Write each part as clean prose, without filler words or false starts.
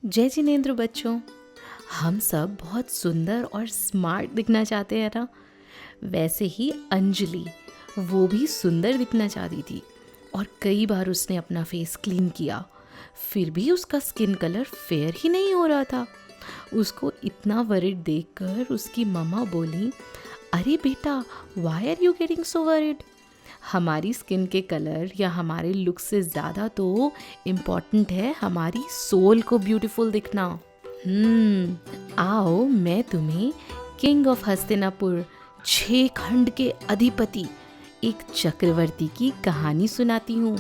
जय जिनेंद्र बच्चों। हम सब बहुत सुंदर और स्मार्ट दिखना चाहते हैं ना। वैसे ही अंजलि, वो भी सुंदर दिखना चाहती थी और कई बार उसने अपना फेस क्लीन किया, फिर भी उसका स्किन कलर फेयर ही नहीं हो रहा था। उसको इतना वरिड देखकर उसकी मम्मा बोली, अरे बेटा, why are you getting so worried? हमारी स्किन के कलर या हमारे लुक से ज़्यादा तो इम्पॉर्टेंट है हमारी सोल को ब्यूटीफुल दिखना। आओ मैं तुम्हें किंग ऑफ हस्तिनापुर, 6 खंड के अधिपति, एक चक्रवर्ती की कहानी सुनाती हूँ।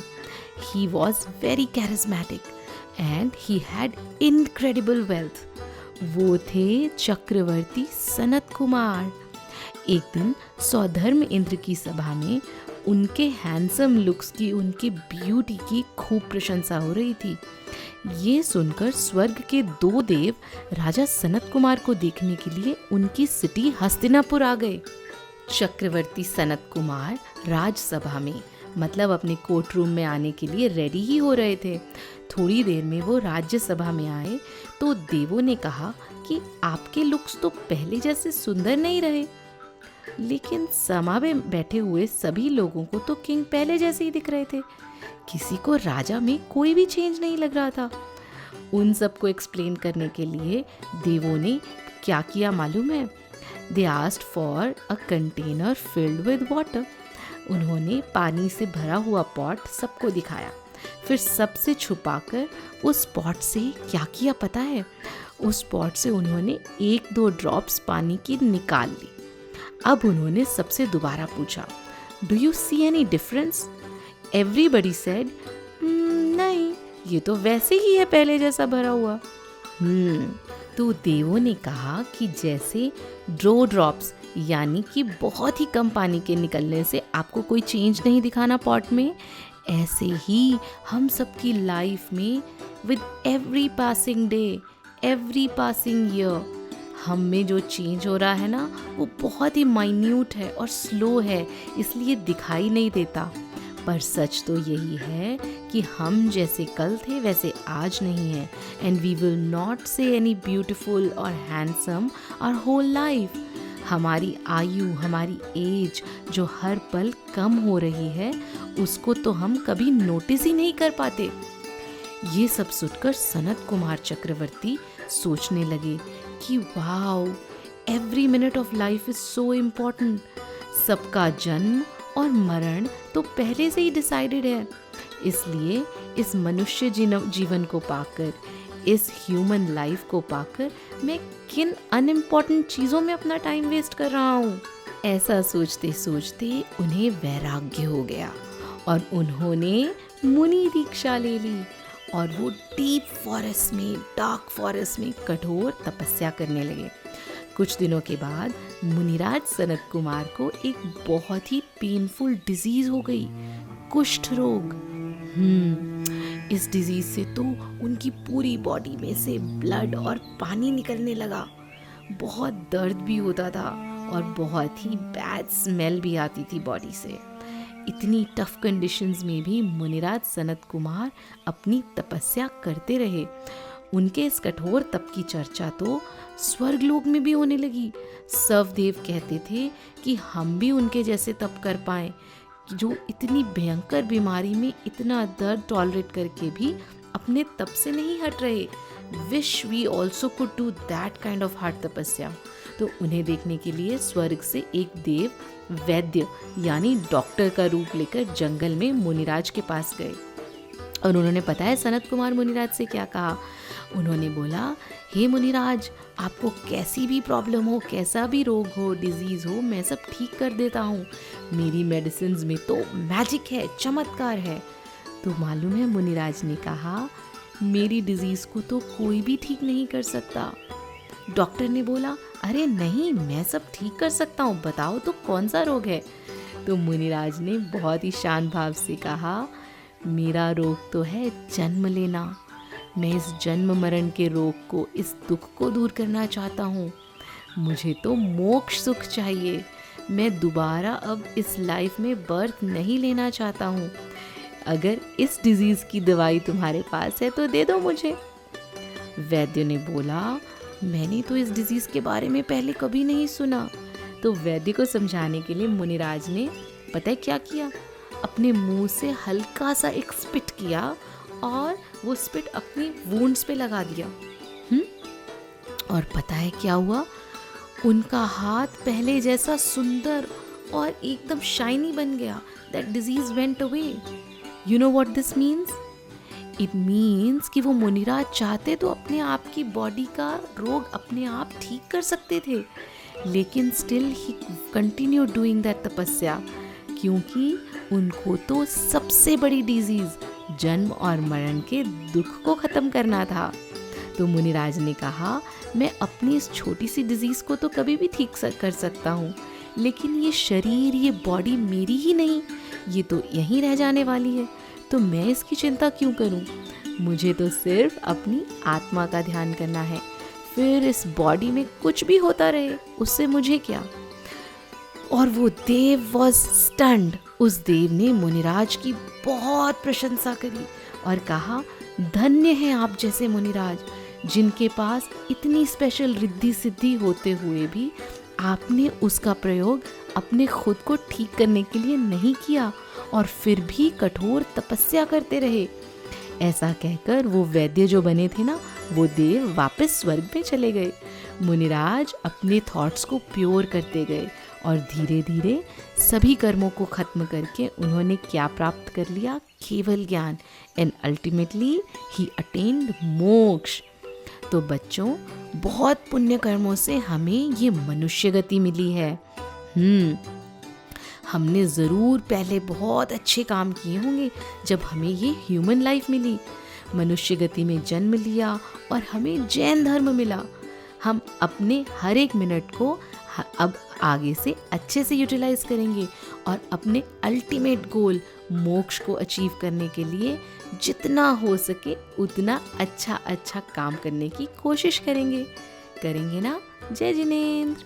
He was very charismatic and he had incredible wealth. वो थे चक्रवर्ती सनत कुमार। एक दिन सौधर्म इंद्र की सभा में उनके हैंडसम लुक्स की, उनकी ब्यूटी की खूब प्रशंसा हो रही थी। ये सुनकर स्वर्ग के 2 देव राजा सनत कुमार को देखने के लिए उनकी सिटी हस्तिनापुर आ गए। चक्रवर्ती सनत कुमार राजसभा में, मतलब अपने कोर्ट रूम में आने के लिए रेडी ही हो रहे थे। थोड़ी देर में वो राज्यसभा में आए तो देवों ने कहा कि आपके लुक्स तो पहले जैसे सुंदर नहीं रहे। लेकिन सभा में बैठे हुए सभी लोगों को तो किंग पहले जैसे ही दिख रहे थे। किसी को राजा में कोई भी चेंज नहीं लग रहा था। उन सबको एक्सप्लेन करने के लिए देवों ने क्या किया मालूम है? They asked for a container filled with water. उन्होंने पानी से भरा हुआ पॉट सबको दिखाया, फिर सबसे छुपाकर उस पॉट से क्या किया पता है? उस पॉट से उन्होंने 1-2 ड्रॉप्स पानी की निकाल ली। अब उन्होंने सबसे दोबारा पूछा, do you see any difference? Everybody said, नहीं, ये तो वैसे ही है पहले जैसा भरा हुआ। तो देवों ने कहा कि जैसे ड्रॉप्स यानी कि बहुत ही कम पानी के निकलने से आपको कोई चेंज नहीं दिखाना पॉट में, ऐसे ही हम सबकी लाइफ में with every passing day, every passing year, हम में जो चेंज हो रहा है ना, वो बहुत ही माइन्यूट है और स्लो है, इसलिए दिखाई नहीं देता। पर सच तो यही है कि हम जैसे कल थे वैसे आज नहीं है। एंड वी विल नॉट से एनी ब्यूटीफुल और हैंडसम आवर होल लाइफ। हमारी आयु, हमारी एज जो हर पल कम हो रही है, उसको तो हम कभी नोटिस ही नहीं कर पाते। ये सब सुनकर सनत कुमार चक्रवर्ती सोचने लगे कि wow, every minute of life is so important. सबका जन्म और मरण तो पहले से ही डिसाइडेड है। इसलिए इस मनुष्य जीवन को पाकर, इस ह्यूमन लाइफ को पाकर मैं किन अनइम्पॉर्टेंट चीज़ों में अपना टाइम वेस्ट कर रहा हूँ। ऐसा सोचते सोचते उन्हें वैराग्य हो गया और उन्होंने मुनि दीक्षा ले ली और वो डीप फॉरेस्ट में, डार्क फॉरेस्ट में कठोर तपस्या करने लगे। कुछ दिनों के बाद मुनिराज सनत कुमार को एक बहुत ही पेनफुल डिजीज हो गई, कुष्ठ रोग। इस डिजीज से तो उनकी पूरी बॉडी में से ब्लड और पानी निकलने लगा। बहुत दर्द भी होता था और बहुत ही बैड स्मेल भी आती थी बॉडी से। इतनी टफ कंडीशंस में भी मुनिराज सनत कुमार अपनी तपस्या करते रहे। उनके इस कठोर तप की चर्चा तो स्वर्गलोक में भी होने लगी। सब देव कहते थे कि हम भी उनके जैसे तप कर पाएं, जो इतनी भयंकर बीमारी में इतना दर्द टॉलरेट करके भी अपने तप से नहीं हट रहे। Wish we also could do that kind of hard tapasya. तो उन्हें देखने के लिए स्वर्ग से एक देव वैद्य यानी डॉक्टर का रूप लेकर जंगल में मुनिराज के पास गए। और उन्होंने पता है सनत कुमार मुनिराज से क्या कहा? उन्होंने बोला, हे मुनिराज, आपको कैसी भी प्रॉब्लम हो, कैसा भी रोग हो, डिजीज हो, मैं सब ठीक कर देता हूँ। मेरी मेडिसिन्स में तो मैजिक है, चमत्कार है। तो मालूम है मुनिराज ने कहा, मेरी डिजीज को तो कोई भी ठीक नहीं कर सकता। डॉक्टर ने बोला, अरे नहीं, मैं सब ठीक कर सकता हूँ, बताओ तो कौन सा रोग है? तो मुनिराज ने बहुत ही शांत भाव से कहा, मेरा रोग तो है जन्म लेना। मैं इस जन्म मरण के रोग को, इस दुख को दूर करना चाहता हूँ। मुझे तो मोक्ष सुख चाहिए। मैं दोबारा अब इस लाइफ में बर्थ नहीं लेना चाहता हूँ। अगर इस डिजीज़ की दवाई तुम्हारे पास है तो दे दो मुझे। वैद्य ने बोला, मैंने तो इस डिजीज के बारे में पहले कभी नहीं सुना। तो वैद्य को समझाने के लिए मुनिराज ने पता है क्या किया, अपने मुंह से हल्का सा एक स्पिट किया और वो स्पिट अपनी वुंड्स पे लगा दिया। और पता है क्या हुआ, उनका हाथ पहले जैसा सुंदर और एकदम शाइनी बन गया। That disease went away. You know what this means? It means कि वो मुनिराज चाहते तो अपने आप की बॉडी का रोग अपने आप ठीक कर सकते थे, लेकिन still he continue doing that तपस्या, क्योंकि उनको तो सबसे बड़ी डिजीज जन्म और मरण के दुख को खत्म करना था। तो मुनिराज ने कहा, मैं अपनी इस छोटी सी डिजीज को तो कभी भी ठीक कर सकता हूँ, लेकिन ये शरीर, ये बॉडी मेरी ही नहीं, ये तो यहीं रह जाने वाली है, तो मैं इसकी चिंता क्यों करूँ? मुझे तो सिर्फ अपनी आत्मा का ध्यान करना है, फिर इस बॉडी में कुछ भी होता रहे, उससे मुझे क्या। और वो देव वॉज स्टन्ड। उस देव ने मुनिराज की बहुत प्रशंसा करी और कहा, धन्य हैं आप जैसे मुनिराज, जिनके पास इतनी स्पेशल रिद्धि सिद्धि होते हुए भी आपने उसका प्रयोग अपने खुद को ठीक करने के लिए नहीं किया और फिर भी कठोर तपस्या करते रहे। ऐसा कहकर वो वैद्य जो बने थे ना, वो देव वापस स्वर्ग में चले गए। मुनिराज अपने थॉट्स को प्योर करते गए और धीरे धीरे सभी कर्मों को खत्म करके उन्होंने क्या प्राप्त कर लिया? केवल ज्ञान। एंड अल्टीमेटली ही अटेन्ड मोक्ष। तो बच्चों, बहुत पुण्य कर्मों से हमें ये मनुष्य गति मिली है। हमने ज़रूर पहले बहुत अच्छे काम किए होंगे जब हमें ये ह्यूमन लाइफ मिली, मनुष्य गति में जन्म लिया और हमें जैन धर्म मिला। हम अपने हर एक मिनट को अब आगे से अच्छे से यूटिलाइज करेंगे और अपने अल्टीमेट गोल मोक्ष को अचीव करने के लिए जितना हो सके उतना अच्छा काम करने की कोशिश करेंगे ना? जय जिनेंद्र।